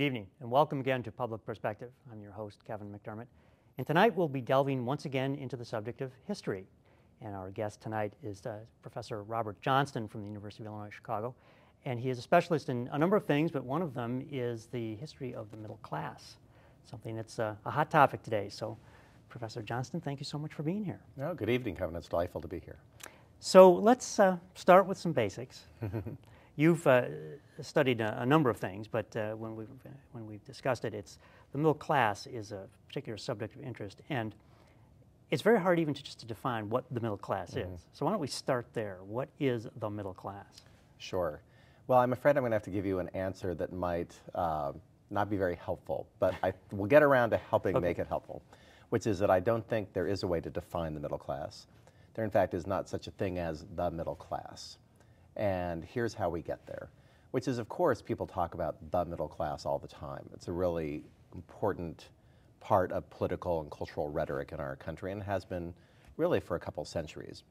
Good evening, and welcome again to Public Perspective. I'm your host, Kevin McDermott, and tonight we'll be delving once again into the subject of history. And our guest tonight is Professor Robert Johnston from the University of Illinois Chicago, and he is a specialist in a number of things, but one of them is the history of the middle class, something that's a hot topic today. So, Professor Johnston, thank you so much for being here. Oh, good evening, Kevin. It's delightful to be here. So let's start with some basics. You've studied a number of things, but when we've discussed it, it's the middle class is a particular subject of interest, and it's very hard even to define what the middle class is. So why don't we start there? What is the middle class? Sure. Well, I'm afraid I'm going to have to give you an answer that might not be very helpful, but we'll get around to helping make it helpful, which is that I don't think there is a way to define the middle class. There, in fact, is not such a thing as the middle class. And here's how we get there, which is, of course, people talk about the middle class all the time. It's a really important part of political and cultural rhetoric in our country and has been really for a couple centuries.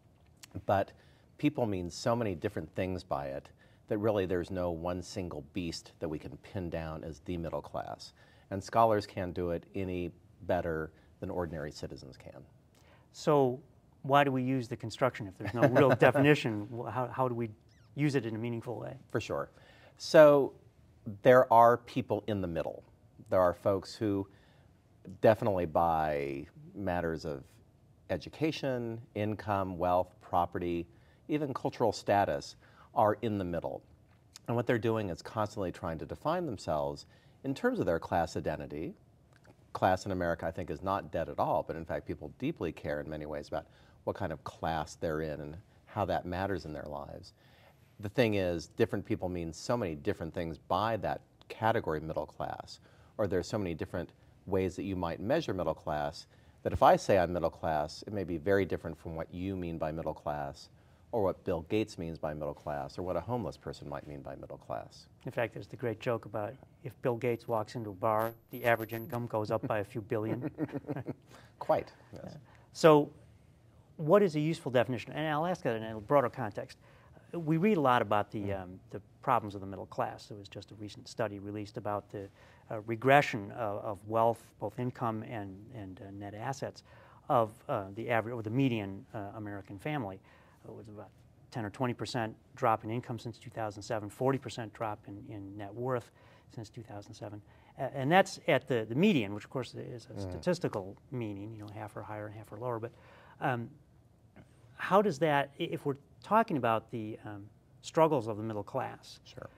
But people mean so many different things by it that really there's no one single beast that we can pin down as the middle class. And scholars can't do it any better than ordinary citizens can. So why do we use the construction if there's no real definition? How do we use it in a meaningful way? For sure. So there are people in the middle. There are folks who definitely by matters of education, income, wealth, property, even cultural status are in the middle. And what they're doing is constantly trying to define themselves in terms of their class identity. Class in America, I think, is not dead at all, but in fact people deeply care in many ways about what kind of class they're in and how that matters in their lives. The thing is, different people mean so many different things by that category middle class, or there's so many different ways that you might measure middle class, that if I say I'm middle class, it may be very different from what you mean by middle class, or what Bill Gates means by middle class, or what a homeless person might mean by middle class. In fact, there's the great joke about if Bill Gates walks into a bar, the average income goes up by a few billion. Quite, yes. So what is a useful definition? And I'll ask that in a broader context. We read a lot about the problems of the middle class. There was just a recent study released about the regression of wealth, both income and net assets, of the average or the median American family. It was about 10 or 20% drop in income since 2007, 40% drop in net worth since 2007. And that's at the median, which of course is a statistical meaning, you know, half or higher and half or lower. But how does that, if we're talking about the struggles of the middle class, sure,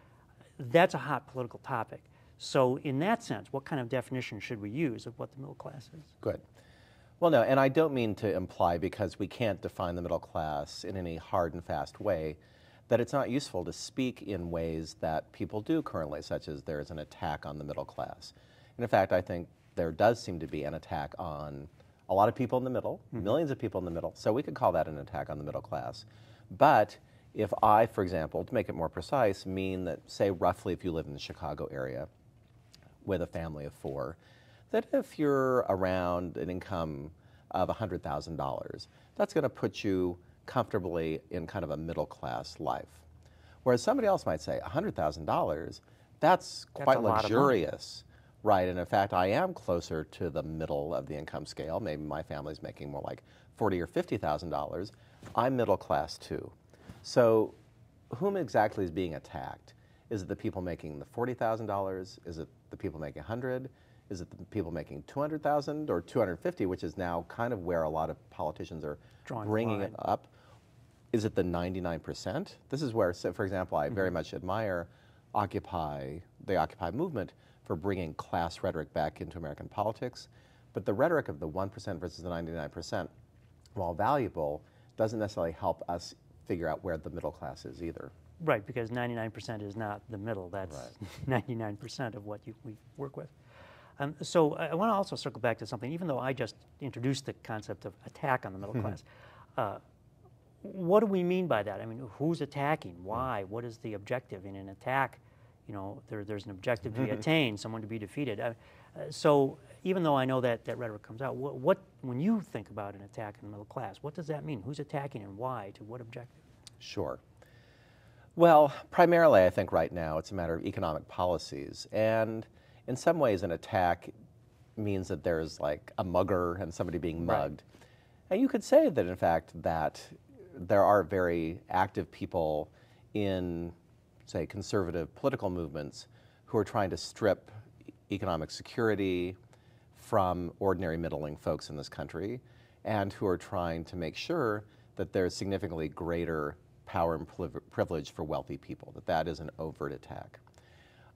that's a hot political topic. So in that sense, what kind of definition should we use of what the middle class is? Good. Well, no, and I don't mean to imply, because we can't define the middle class in any hard and fast way, that it's not useful to speak in ways that people do currently, such as there is an attack on the middle class. And in fact, I think there does seem to be an attack on a lot of people in the middle, millions of people in the middle, so we could call that an attack on the middle class. But if I, for example, to make it more precise, mean that, say, roughly if you live in the Chicago area with a family of four, that if you're around an income of $100,000, that's going to put you comfortably in kind of a middle class life. Whereas somebody else might say, $100,000, that's quite luxurious. Right, and in fact, I am closer to the middle of the income scale. Maybe my family's making more like $40,000 or $50,000. I'm middle class too. So whom exactly is being attacked? Is it the people making the $40,000? Is it the people making $100,000? Is it the people making $200,000 or $250,000, which is now kind of where a lot of politicians are bringing it up? Is it the 99%? This is where, so for example, I very much admire the Occupy movement for bringing class rhetoric back into American politics. But the rhetoric of the 1% versus the 99%, while valuable, doesn't necessarily help us figure out where the middle class is either. Right, because 99% is not the middle. That's 99% of what we work with. So I want to also circle back to something, even though I just introduced the concept of attack on the middle class. What do we mean by that? I mean, who's attacking? Why? What is the objective in an attack? You know, there's an objective to be attained, someone to be defeated. So even though I know that rhetoric comes out, when you think about an attack on the middle class, what does that mean? Who's attacking and why? To what objective? Sure. Well, primarily I think right now it's a matter of economic policies. And in some ways an attack means that there's like a mugger and somebody being mugged. And you could say that, in fact, that there are very active people in, say, conservative political movements who are trying to strip economic security from ordinary middling folks in this country, and who are trying to make sure that there's significantly greater power and privilege for wealthy people, that that is an overt attack.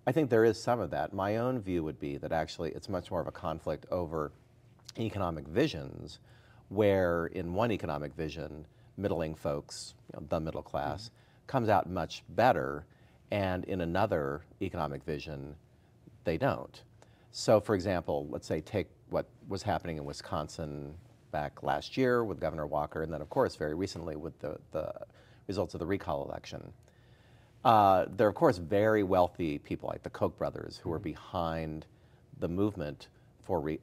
I think there is some of that. My own view would be that actually it's much more of a conflict over economic visions, where in one economic vision, middling folks, the middle class, comes out much better, and in another economic vision, they don't. So for example, let's say take what was happening in Wisconsin back last year with Governor Walker, and then of course very recently with the results of the recall election. There are of course very wealthy people like the Koch brothers who are behind the movement for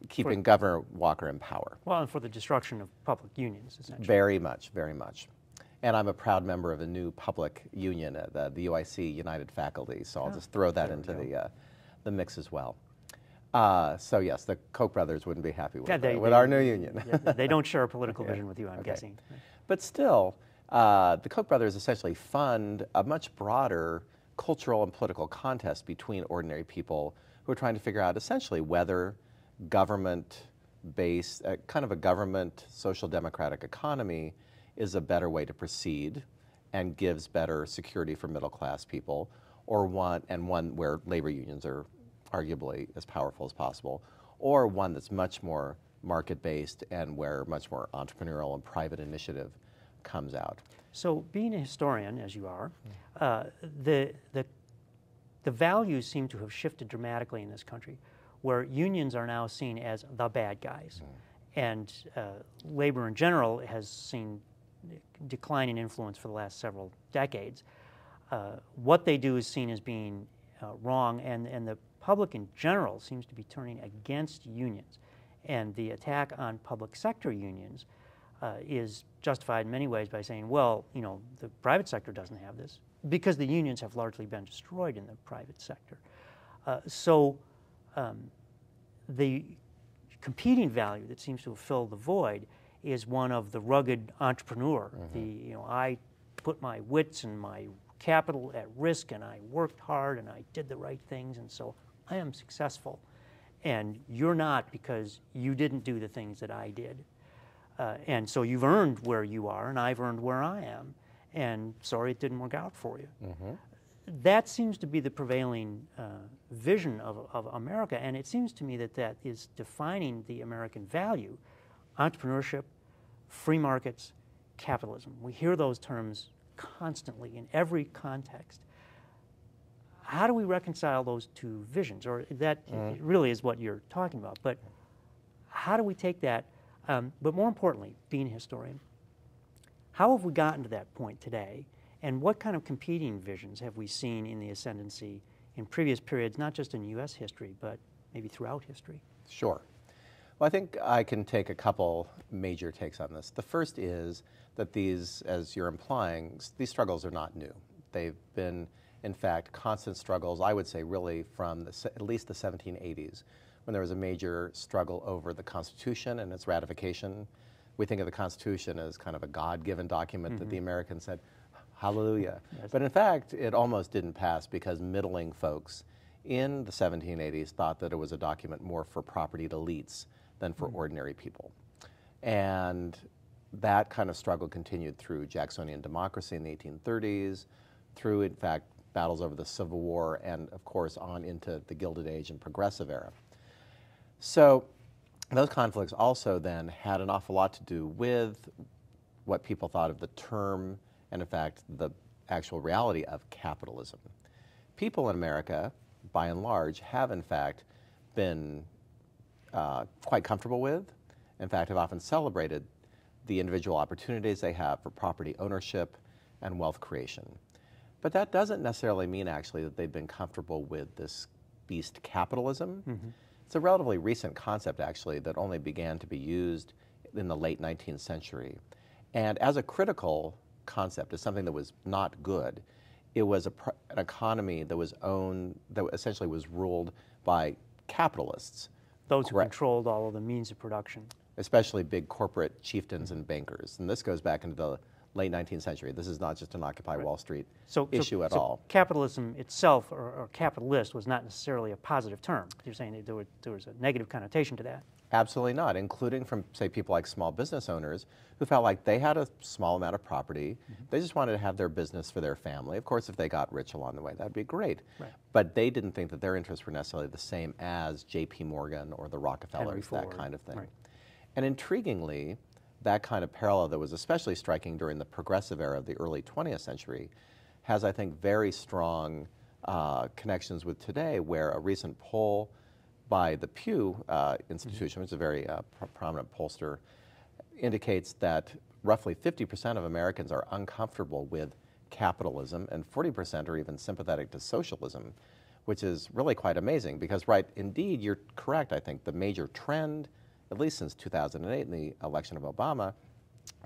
keeping Governor Walker in power. Well, and for the destruction of public unions, essentially. Very much, very much. And I'm a proud member of a new public union, the UIC United Faculty, so I'll just throw that into the mix as well. So yes, the Koch brothers wouldn't be happy with, with our new union. They don't share a political vision with you, I'm guessing. But still, the Koch brothers essentially fund a much broader cultural and political contest between ordinary people who are trying to figure out essentially whether government-based, kind of a government social democratic economy is a better way to proceed and gives better security for middle class people, or one where labor unions are arguably as powerful as possible, or one that's much more market-based and where much more entrepreneurial and private initiative comes out. So being a historian, as you are, the values seem to have shifted dramatically in this country, where unions are now seen as the bad guys. And labor in general has seen decline in influence for the last several decades. What they do is seen as being wrong, and the public in general seems to be turning against unions. And the attack on public sector unions is justified in many ways by saying, well, you know, the private sector doesn't have this, because the unions have largely been destroyed in the private sector. The competing value that seems to have filled the void is one of the rugged entrepreneur. I put my wits and my capital at risk, and I worked hard, and I did the right things, and so I am successful. And you're not, because you didn't do the things that I did. And so you've earned where you are, and I've earned where I am. And sorry it didn't work out for you. That seems to be the prevailing vision of America, and it seems to me that that is defining the American value: entrepreneurship, free markets, capitalism. We hear those terms constantly in every context. How do we reconcile those two visions? Or that really is what you're talking about. But how do we take that? But more importantly, being a historian, how have we gotten to that point today? And what kind of competing visions have we seen in the ascendancy in previous periods, not just in U.S. history, but maybe throughout history? Sure. Well, I think I can take a couple major takes on this. The first is that these, as you're implying, these struggles are not new. They've been, in fact, constant struggles, I would say, really from at least the 1780s, when there was a major struggle over the Constitution and its ratification. We think of the Constitution as kind of a God-given document that the Americans said, hallelujah. But in fact, it almost didn't pass because middling folks in the 1780s thought that it was a document more for propertied elites than for ordinary people. And that kind of struggle continued through Jacksonian democracy in the 1830s, through, in fact, battles over the Civil War, and of course on into the Gilded Age and Progressive era. So those conflicts also then had an awful lot to do with what people thought of the term and, in fact, the actual reality of capitalism. People in America, by and large, have, in fact, been quite comfortable with, in fact, have often celebrated the individual opportunities they have for property ownership and wealth creation. But that doesn't necessarily mean, actually, that they've been comfortable with this beast capitalism. It's a relatively recent concept, actually, that only began to be used in the late 19th century. And as a critical concept, as something that was not good, it was an economy that was owned, that essentially was ruled by capitalists. Those who controlled all of the means of production. Especially big corporate chieftains and bankers. And this goes back into the late 19th century. This is not just an Occupy Wall Street issue at all. Capitalism itself, or capitalist, was not necessarily a positive term. You're saying that there was a negative connotation to that. Absolutely not, including from, say, people like small business owners who felt like they had a small amount of property. They just wanted to have their business for their family. Of course, if they got rich along the way, that'd be great. Right. But they didn't think that their interests were necessarily the same as J.P. Morgan or the Rockefellers, that kind of thing. Right. And intriguingly, that kind of parallel that was especially striking during the progressive era of the early 20th century has, I think, very strong connections with today, where a recent poll by the Pew Institution, which is a very prominent pollster, indicates that roughly 50% of Americans are uncomfortable with capitalism and 40% are even sympathetic to socialism, which is really quite amazing because, right, indeed, you're correct. I think the major trend, at least since 2008 in the election of Obama,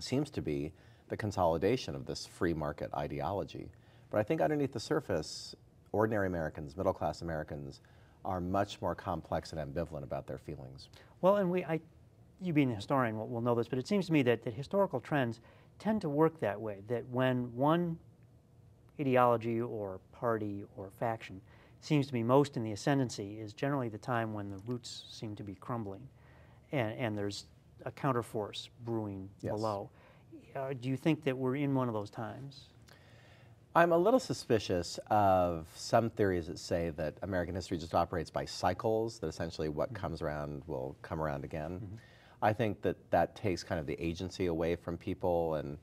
seems to be the consolidation of this free market ideology. But I think underneath the surface, ordinary Americans, middle-class Americans, are much more complex and ambivalent about their feelings. Well, and you being a historian will know this, but it seems to me that historical trends tend to work that way, that when one ideology or party or faction seems to be most in the ascendancy is generally the time when the roots seem to be crumbling and there's a counterforce brewing below. Do you think that we're in one of those times? I'm a little suspicious of some theories that say that American history just operates by cycles, that essentially what comes around will come around again. I think that that takes kind of the agency away from people, and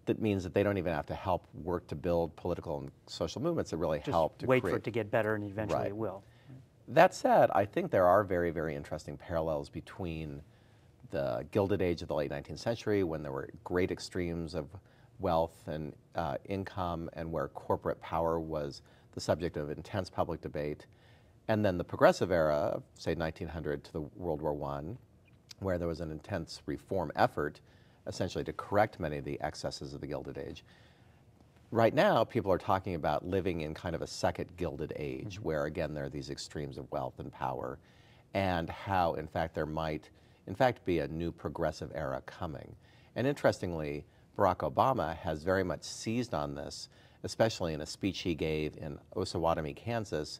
that means that they don't even have to help work to build political and social movements that really help to wait for it to get better, and eventually Right. it will. That said, I think there are very, very interesting parallels between the Gilded Age of the late 19th century, when there were great extremes of wealth and income, and where corporate power was the subject of intense public debate, and then the progressive era, say 1900 to the World War I, where there was an intense reform effort, essentially to correct many of the excesses of the Gilded Age. Right now, people are talking about living in kind of a second Gilded Age, where again there are these extremes of wealth and power, and how, in fact, there might, in fact, be a new progressive era coming. And interestingly, Barack Obama has very much seized on this, especially in a speech he gave in Osawatomie, Kansas,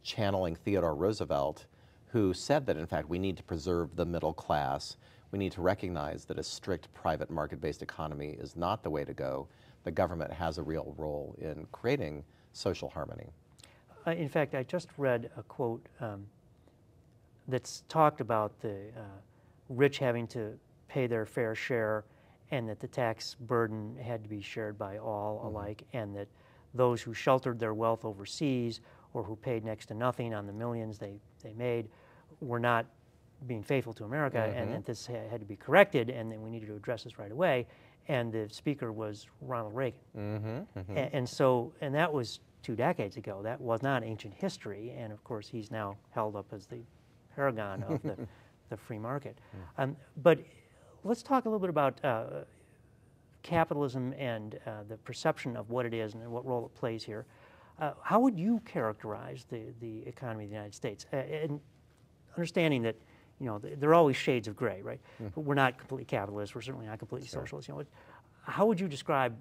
channeling Theodore Roosevelt, who said that, in fact, we need to preserve the middle class. We need to recognize that a strict private market-based economy is not the way to go. The government has a real role in creating social harmony. In fact, I just read a quote that's talked about the rich having to pay their fair share, and that the tax burden had to be shared by all alike, and that those who sheltered their wealth overseas or who paid next to nothing on the millions they made were not being faithful to America, and that this had to be corrected, and that we needed to address this right away. And the speaker was Ronald Reagan. And that was 2 decades ago. That was not ancient history, and of course he's now held up as the paragon of the free market. But let's talk a little bit about capitalism and the perception of what it is and what role it plays here. How would you characterize the economy of the United States? And understanding that, you know, there are always shades of gray, right? But we're not completely capitalist. We're certainly not completely socialist. You know, how would you describe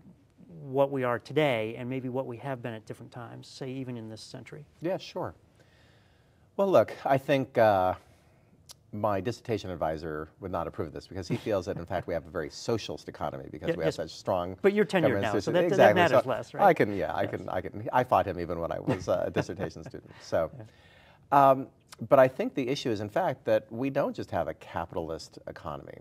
what we are today and maybe what we have been at different times, say even in this century? Yeah, sure. Well, look, I think my dissertation advisor would not approve of this because he feels that, in fact, we have a very socialist economy because we have such strong. But you're tenured now, so that matters less, right? I fought him even when I was a dissertation student. So, but I think the issue is, in fact, that we don't just have a capitalist economy.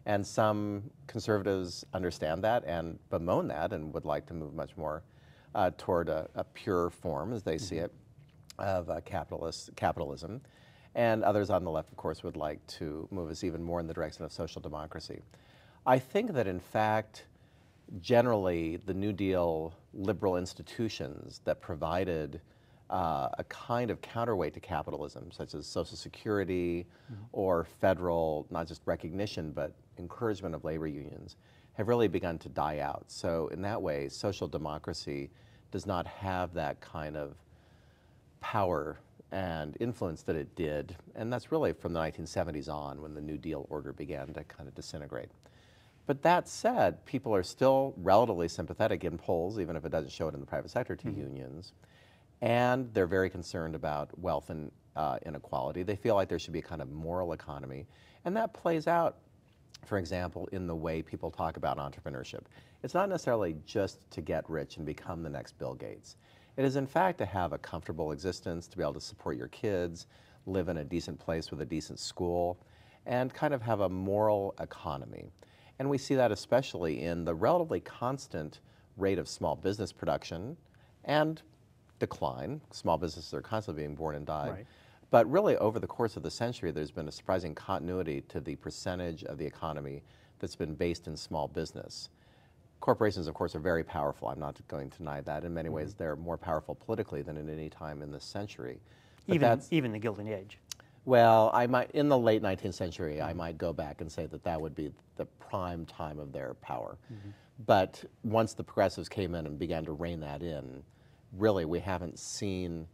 And some conservatives understand that and bemoan that and would like to move much more toward a pure form, as they see it, of capitalism. And others on the left, of course, would like to move us even more in the direction of social democracy. I think that, in fact, generally, the New Deal liberal institutions that provided a kind of counterweight to capitalism, such as Social Security or federal, not just recognition, but encouragement of labor unions, have really begun to die out. So in that way, social democracy does not have that kind of power and influence that it did, and that's really from the 1970s on when the New Deal order began to kind of disintegrate. But that said, people are still relatively sympathetic in polls, even if it doesn't show it in the private sector, to unions, and they're very concerned about wealth and inequality. They feel like there should be a kind of moral economy, and that plays out, for example, in the way people talk about entrepreneurship. It's not necessarily just to get rich and become the next Bill Gates. It is, in fact, to have a comfortable existence, to be able to support your kids, live in a decent place with a decent school, and kind of have a moral economy. And we see that especially in the relatively constant rate of small business production and decline. Small businesses are constantly being born and died. Right. But really, over the course of the century, there's been a surprising continuity to the percentage of the economy that's been based in small business. Corporations, of course, are very powerful. I'm not going to deny that. In many ways, they're more powerful politically than at any time in this century. But even the Gilded Age. well, in the late 19th century, I might go back and say that that would be the prime time of their power. But once the progressives came in and began to rein that in, really, we haven't seen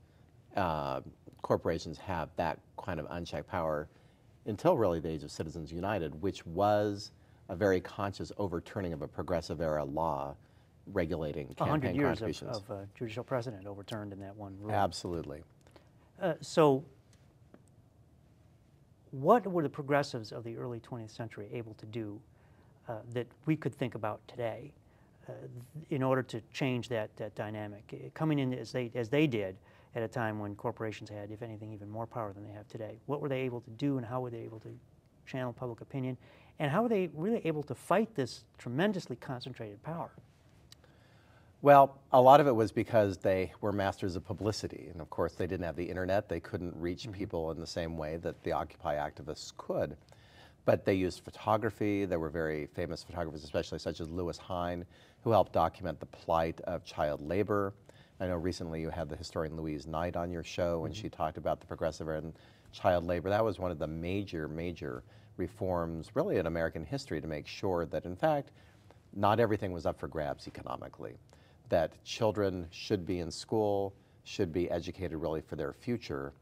corporations have that kind of unchecked power until really the age of Citizens United, which was a very conscious overturning of a progressive era law regulating campaign 100 years contributions. of judicial precedent overturned in that one rule. Absolutely. So what were the progressives of the early 20th century able to do that we could think about today in order to change that dynamic? Coming in as they did at a time when corporations had, if anything, even more power than they have today. What were they able to do, and how were they able to channel public opinion? And how were they really able to fight this tremendously concentrated power? Well, a lot of it was because they were masters of publicity. And of course, they didn't have the internet. They couldn't reach people in the same way that the Occupy activists could. But they used photography. There were very famous photographers, especially such as Lewis Hine, who helped document the plight of child labor. I know recently you had the historian Louise Knight on your show, and she talked about the progressive era and child labor. That was one of the major reforms, really, in American history to make sure that, in fact, not everything was up for grabs economically, that children should be in school, should be educated really for their future.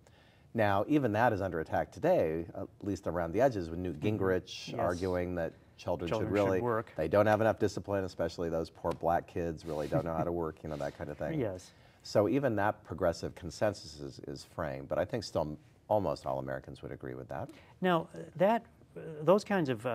Now, even that is under attack today, at least around the edges, with Newt Gingrich arguing that children should work. They don't have enough discipline, especially those poor black kids really don't know how to work, that kind of thing. Yes. So even that progressive consensus is fraying, but I think still almost all Americans would agree with that. Now, those kinds of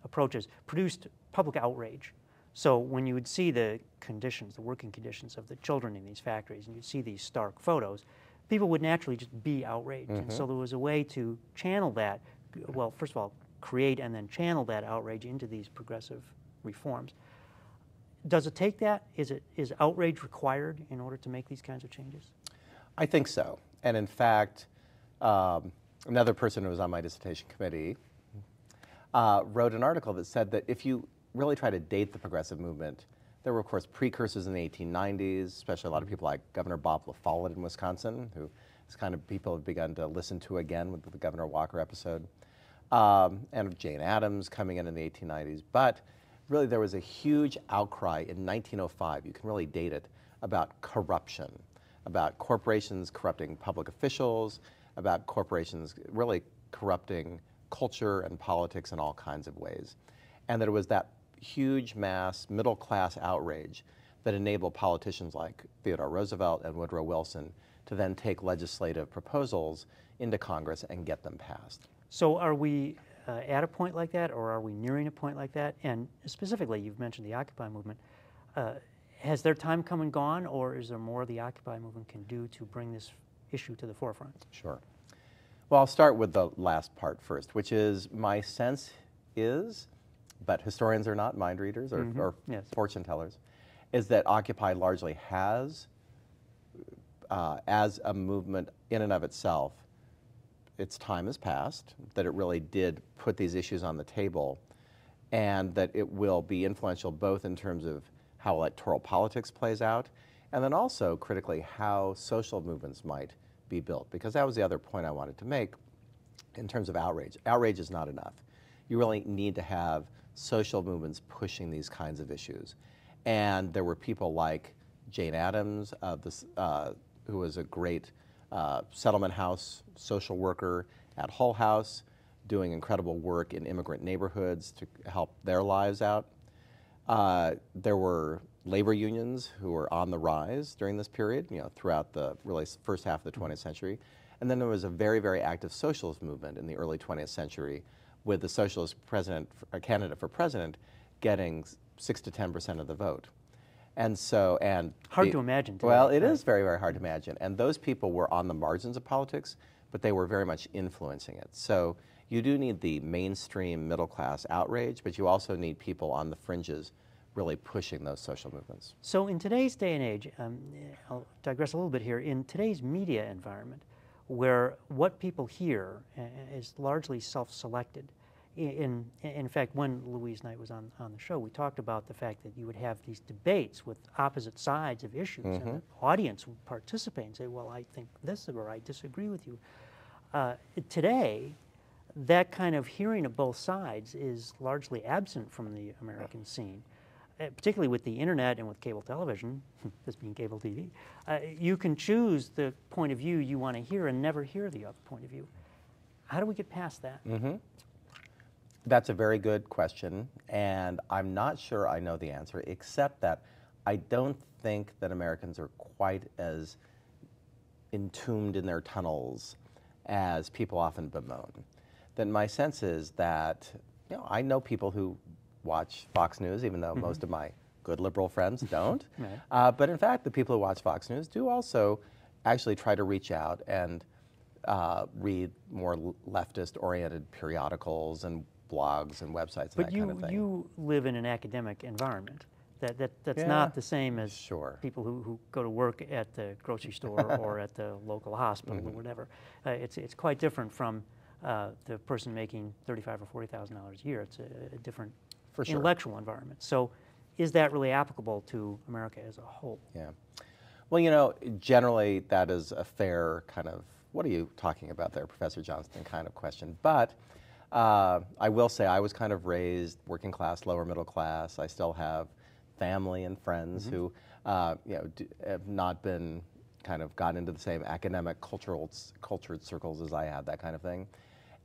approaches produced public outrage. So when you would see the conditions, the working conditions of the children in these factories, and you'd see these stark photos, people would naturally just be outraged. And so there was a way to channel that, well, first of all, create and then channel that outrage into these progressive reforms. Does it take that? Is outrage required in order to make these kinds of changes? I think so. And in fact, another person who was on my dissertation committee wrote an article that said that if you really try to date the progressive movement, there were, of course, precursors in the 1890s, especially a lot of people like Governor Bob La Follette in Wisconsin, who is kind of people have begun to listen to again with the Governor Walker episode, and Jane Addams coming in the 1890s. But really, there was a huge outcry in 1905, you can really date it, about corruption, about corporations corrupting public officials, about corporations really corrupting culture and politics in all kinds of ways. And that it was that huge mass middle-class outrage that enabled politicians like Theodore Roosevelt and Woodrow Wilson to then take legislative proposals into Congress and get them passed. So are we at a point like that, or are we nearing a point like that? And specifically, you've mentioned the Occupy movement. Has their time come and gone, or is there more the Occupy movement can do to bring this issue to the forefront? Sure. Well, I'll start with the last part first, which is my sense is, but historians are not mind readers or Yes. fortune tellers, is that Occupy largely has, as a movement in and of itself, its time has passed, that it really did put these issues on the table, and that it will be influential both in terms of how electoral politics plays out, and then also critically how social movements might be built, because that was the other point I wanted to make in terms of outrage. Outrage is not enough. You really need to have social movements pushing these kinds of issues. And there were people like Jane Addams, who was a great settlement house social worker at Hull House, doing incredible work in immigrant neighborhoods to help their lives out. There were labor unions who were on the rise during this period, throughout the really first half of the 20th century. And then there was a very, very active socialist movement in the early 20th century, with the socialist candidate for president getting 6 to 10% of the vote. And so, hard to imagine today. Well, it is very, very hard to imagine. And those people were on the margins of politics, but they were very much influencing it. So you do need the mainstream middle class outrage, but you also need people on the fringes really pushing those social movements. So in today's day and age, I'll digress a little bit here, in today's media environment, where what people hear is largely self-selected. In fact, when Louise Knight was on the show, we talked about the fact that you would have these debates with opposite sides of issues, and the audience would participate and say, well, I think this, or I disagree with you. Today, that kind of hearing of both sides is largely absent from the American scene. Particularly with the internet and with cable television, this being cable TV, you can choose the point of view you want to hear and never hear the other point of view. How do we get past that? That's a very good question, and I'm not sure I know the answer, except that I don't think that Americans are quite as entombed in their tunnels as people often bemoan. Then my sense is that, I know people who watch Fox News, even though most of my good liberal friends don't. Right. But in fact, the people who watch Fox News do also actually try to reach out and read more leftist-oriented periodicals and blogs and websites and that kind of thing. But you live in an academic environment. That's not the same as people who go to work at the grocery store or at the local hospital or whatever. It's quite different from the person making $35,000 or $40,000 a year. It's a different intellectual environment. So is that really applicable to America as a whole? Yeah. Well, generally that is a fair kind of, what are you talking about there, Professor Johnston, kind of question. But I will say I was kind of raised working class, lower middle class. I still have family and friends who have not been kind of gotten into the same academic cultured circles as I had, that kind of thing.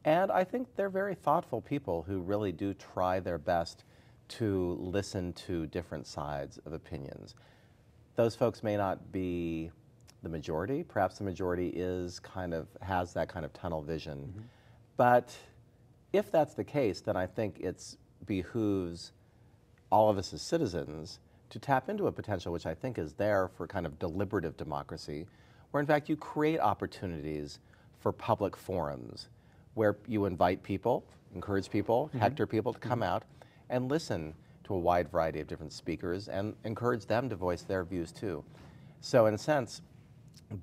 And I think they're very thoughtful people who really do try their best to listen to different sides of opinions. Those folks may not be the majority. Perhaps the majority has that kind of tunnel vision. But if that's the case, then I think it behooves all of us as citizens to tap into a potential which I think is there for kind of deliberative democracy, where in fact you create opportunities for public forums where you invite people, encourage people, hector people to come out and listen to a wide variety of different speakers and encourage them to voice their views too. So in a sense,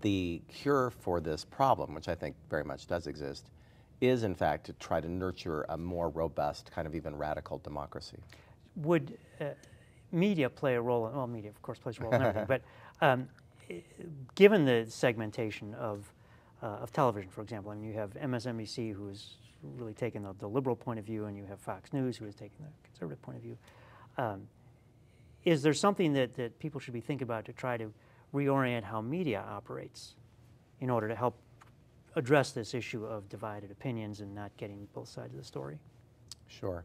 the cure for this problem, which I think very much does exist, is in fact to try to nurture a more robust, kind of even radical democracy. Would media play a role? Well, media of course plays a role in everything, but given the segmentation of television, for example, I mean, you have MSNBC, who is really taking the liberal point of view, and you have Fox News, who is taking the conservative point of view. Is there something that people should be thinking about to try to reorient how media operates in order to help address this issue of divided opinions and not getting both sides of the story? Sure.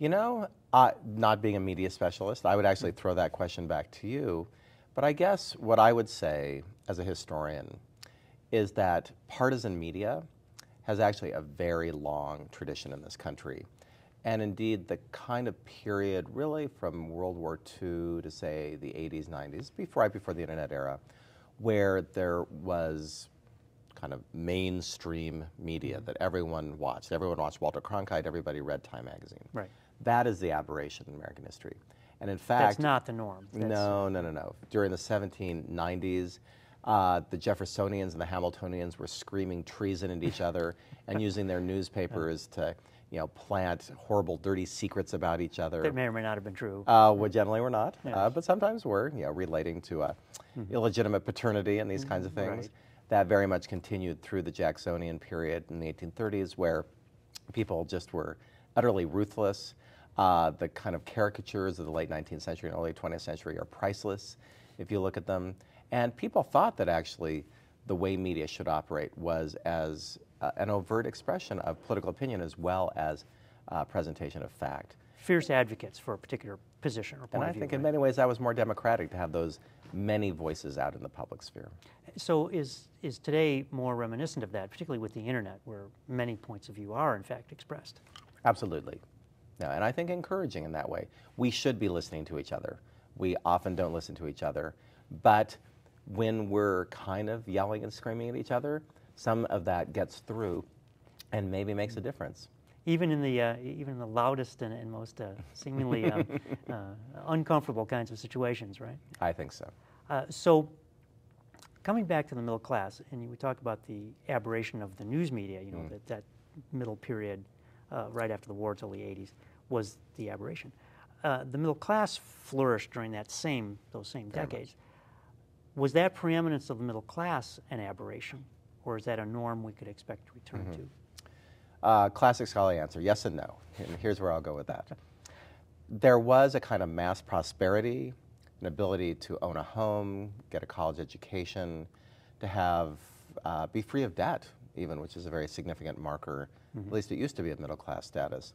Not being a media specialist, I would actually throw that question back to you. But I guess what I would say as a historian is that partisan media has actually a very long tradition in this country. And indeed, the kind of period really from World War II to, say, the 80s, 90s, right before the internet era, where there was kind of mainstream media that everyone watched. Everyone watched Walter Cronkite, everybody read Time magazine. Right. That is the aberration in American history. And in fact... That's not the norm. No. During the 1790s, the Jeffersonians and the Hamiltonians were screaming treason at each other and using their newspapers to, plant horrible, dirty secrets about each other. That may or may not have been true. Well, generally were not, but sometimes were, relating to illegitimate paternity and these kinds of things. Right. That very much continued through the Jacksonian period in the 1830s, where people just were utterly ruthless. The kind of caricatures of the late 19th century and early 20th century are priceless. if you look at them. And people thought that actually the way media should operate was as an overt expression of political opinion as well as presentation of fact. Fierce advocates for a particular position or point And of I view. think in right? many ways that was more democratic to have those many voices out in the public sphere. So is today more reminiscent of that, particularly with the internet, where many points of view are in fact expressed? Absolutely. No, and I think encouraging in that way. We should be listening to each other. We often don't listen to each other, but when we're kind of yelling and screaming at each other, some of that gets through and maybe makes a difference. Even in the loudest and most seemingly uncomfortable kinds of situations, right? I think so. So, coming back to the middle class, and we talk about the aberration of the news media, you know, that middle period right after the war till the 80s was the aberration. The middle class flourished during those same decades. Was that preeminence of the middle class an aberration, or is that a norm we could expect to return to? Classic scholarly answer, yes and no. And here's where I'll go with that. There was a kind of mass prosperity, an ability to own a home, get a college education, to have be free of debt even, which is a very significant marker, at least it used to be of middle class status,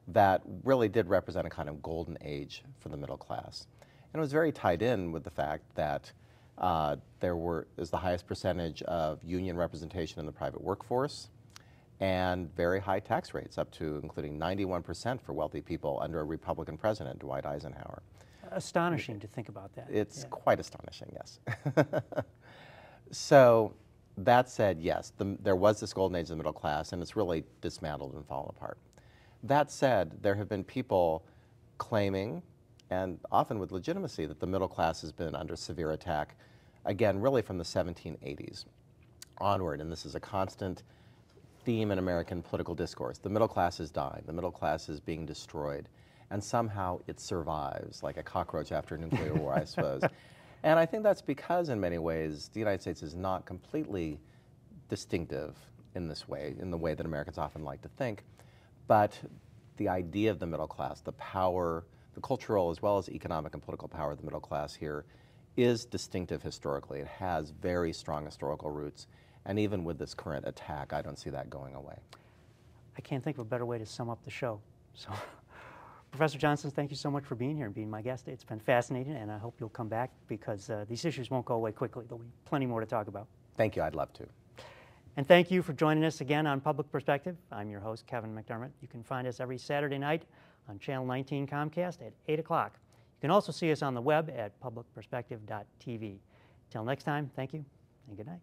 that really did represent a kind of golden age for the middle class. And it was very tied in with the fact that is the highest percentage of union representation in the private workforce, and very high tax rates, up to including 91% for wealthy people under a Republican president, Dwight Eisenhower. Astonishing to think about that. It's quite astonishing, yes. So that said, yes, there was this golden age of the middle class, and it's really dismantled and fallen apart. That said, there have been people claiming, and often with legitimacy, that the middle class has been under severe attack, again, really from the 1780s onward, and this is a constant theme in American political discourse. The middle class is dying, the middle class is being destroyed, and somehow it survives, like a cockroach after a nuclear war, I suppose. And I think that's because, in many ways, the United States is not completely distinctive in this way, in the way that Americans often like to think, but the idea of the middle class, the power, the cultural as well as economic and political power of the middle class here is distinctive historically. It has very strong historical roots, and even with this current attack, I don't see that going away. I can't think of a better way to sum up the show. So, Professor Johnson, thank you so much for being here and being my guest. It's been fascinating, and I hope you'll come back because these issues won't go away quickly. There'll be plenty more to talk about. Thank you. I'd love to. And thank you for joining us again on Public Perspective. I'm your host, Kevin McDermott. You can find us every Saturday night on Channel 19 Comcast at 8 o'clock. You can also see us on the web at publicperspective.tv. Till next time, thank you and good night.